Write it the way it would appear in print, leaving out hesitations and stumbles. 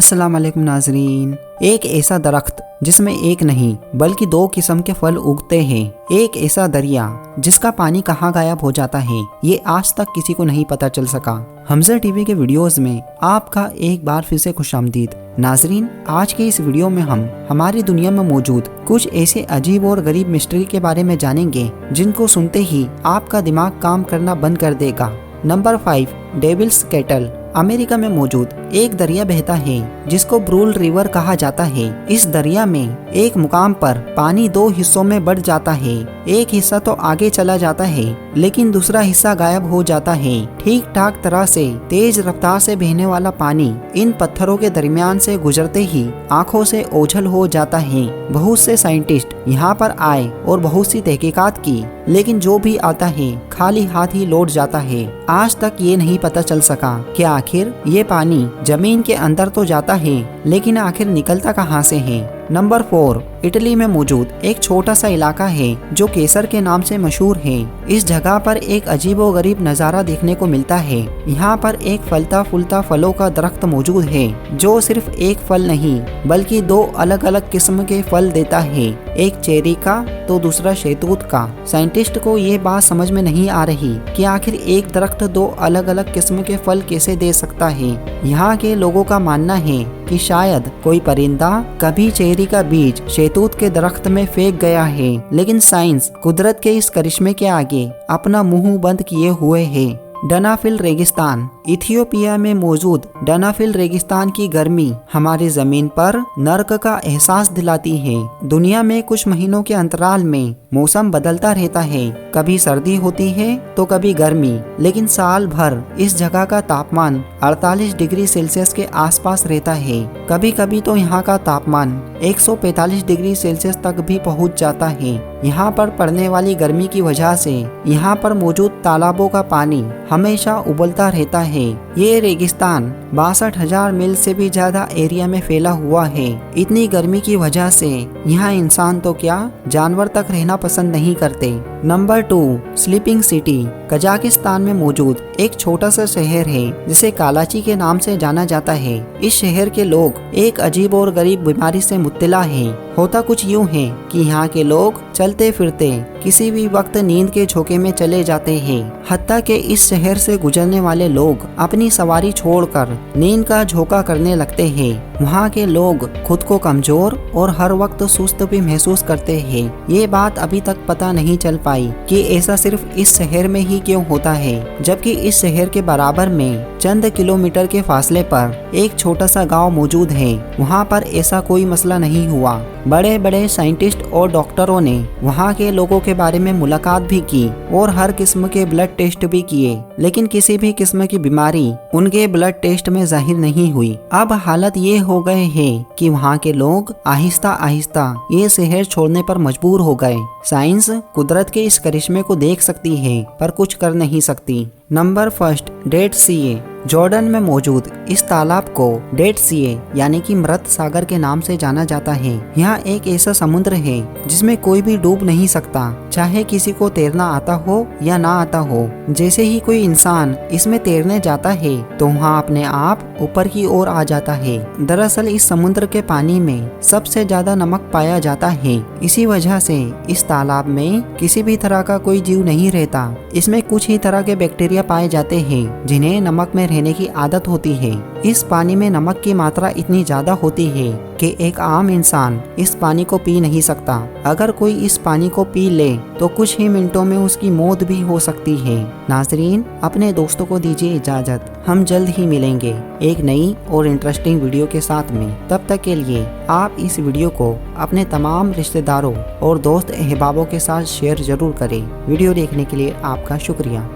अस्सलाम वालेकुम नाजरीन। एक ऐसा दरख्त जिसमें एक नहीं बल्कि दो किस्म के फल उगते हैं, एक ऐसा दरिया जिसका पानी कहाँ गायब हो जाता है, ये आज तक किसी को नहीं पता चल सका। हमजा टीवी के वीडियोस में आपका एक बार फिर से खुशामदीद। नाजरीन, आज के इस वीडियो में हम हमारी दुनिया में मौजूद कुछ ऐसे अजीब और गरीब मिस्ट्री के बारे में जानेंगे जिनको सुनते ही आपका दिमाग काम करना बंद कर देगा। Number 5, devils cattle. अमेरिका में मौजूद एक दरिया बहता है जिसको ब्रूल रिवर कहा जाता है। इस दरिया में एक मुकाम पर पानी दो हिस्सों में बढ़ जाता है, एक हिस्सा तो आगे चला जाता है लेकिन दूसरा हिस्सा गायब हो जाता है। ठीक ठाक तरह से तेज रफ्तार से बहने वाला पानी इन पत्थरों के दरमियान से गुजरते ही आंखों से ओझल हो जाता है। बहुत से साइंटिस्ट यहाँ पर आए और बहुत सी तहकीकात की, लेकिन जो भी आता है खाली हाथ ही लौट जाता है। आज तक ये नहीं पता चल सका कि आखिर ये पानी जमीन के अंदर तो जाता है लेकिन आखिर निकलता कहाँ से है। नंबर 4, इटली में मौजूद एक छोटा सा इलाका है जो केसर के नाम से मशहूर है। इस जगह पर एक अजीबोगरीब नज़ारा देखने को मिलता है। यहाँ पर एक फलता फूलता फलों का दरख्त मौजूद है जो सिर्फ एक फल नहीं बल्कि दो अलग अलग किस्म के फल देता है, एक चेरी का तो दूसरा शहतूत का। साइंटिस्ट को ये बात समझ में नहीं आ रही कि आखिर एक दरख्त दो अलग अलग किस्म के फल कैसे दे सकता है। यहाँ के लोगों का मानना है कि शायद कोई परिंदा कभी चेरी का बीज शहतूत के दरख्त में फेंक गया है, लेकिन साइंस कुदरत के इस करिश्मे के आगे अपना मुंह बंद किए हुए है। डनाफिल रेगिस्तान। इथियोपिया में मौजूद डनाफिल रेगिस्तान की गर्मी हमारी जमीन पर नर्क का एहसास दिलाती है। दुनिया में कुछ महीनों के अंतराल में मौसम बदलता रहता है, कभी सर्दी होती है तो कभी गर्मी, लेकिन साल भर इस जगह का तापमान 48 डिग्री सेल्सियस के आसपास रहता है। कभी कभी तो यहाँ का तापमान 145 डिग्री सेल्सियस तक भी पहुँच जाता है। यहाँ पर पड़ने वाली गर्मी की वजह से यहाँ पर मौजूद तालाबों का पानी हमेशा उबलता रहता है। ये रेगिस्तान 62,000 मील से भी ज्यादा एरिया में फैला हुआ है। इतनी गर्मी की वजह से यहाँ इंसान तो क्या जानवर तक रहना पसंद नहीं करते। Number 2, sleeping city. कजाकिस्तान में मौजूद एक छोटा सा शहर है जिसे कालाची के नाम से जाना जाता है। इस शहर के लोग एक अजीब और गरीब बीमारी से मुब्तला हैं। होता कुछ यूँ है कि यहाँ के लोग चलते फिरते किसी भी वक्त नींद के झोंके में चले जाते हैं। हत्ता के इस शहर से गुजरने वाले लोग अपनी सवारी छोड़कर नींद का झोंका करने लगते हैं। वहाँ के लोग खुद को कमजोर और हर वक्त सुस्त भी महसूस करते हैं। ये बात अभी तक पता नहीं चल पाई कि ऐसा सिर्फ इस शहर में ही क्यों होता है, जबकि इस शहर के बराबर में चंद किलोमीटर के फासले पर एक छोटा सा गांव मौजूद है। वहाँ पर ऐसा कोई मसला नहीं हुआ। बड़े बड़े साइंटिस्ट और डॉक्टरों ने वहाँ के लोगों के बारे में मुलाकात भी की और हर किस्म के ब्लड टेस्ट भी किए, लेकिन किसी भी किस्म की बीमारी उनके ब्लड टेस्ट में जाहिर नहीं हुई। अब हालत ये हो गए हैं कि वहाँ के लोग आहिस्ता आहिस्ता ये शहर छोड़ने पर मजबूर हो गए। साइंस कुदरत के इस करिश्मे को देख सकती है पर कुछ कर नहीं सकती। नंबर 1, डेड सी। जॉर्डन में मौजूद इस तालाब को डेड सी यानी कि मृत सागर के नाम से जाना जाता है। यहाँ एक ऐसा समुद्र है जिसमें कोई भी डूब नहीं सकता, चाहे किसी को तैरना आता हो या ना आता हो। जैसे ही कोई इंसान इसमें तैरने जाता है तो वहाँ अपने आप ऊपर की ओर आ जाता है। दरअसल इस समुद्र के पानी में सबसे ज्यादा नमक पाया जाता है, इसी वजह से इस तालाब में किसी भी तरह का कोई जीव नहीं रहता। इसमें कुछ ही तरह के बैक्टीरिया पाए जाते हैं जिन्हें नमक में रहने की आदत होती है। इस पानी में नमक की मात्रा इतनी ज्यादा होती है कि एक आम इंसान इस पानी को पी नहीं सकता। अगर कोई इस पानी को पी ले तो कुछ ही मिनटों में उसकी मौत भी हो सकती है। नाजरीन, अपने दोस्तों को दीजिए इजाजत, हम जल्द ही मिलेंगे एक नई और इंटरेस्टिंग वीडियो के साथ में। तब तक के लिए आप इस वीडियो को अपने तमाम रिश्तेदारों और दोस्त अहबाबों के साथ शेयर जरूर करें। वीडियो देखने के लिए आपका शुक्रिया।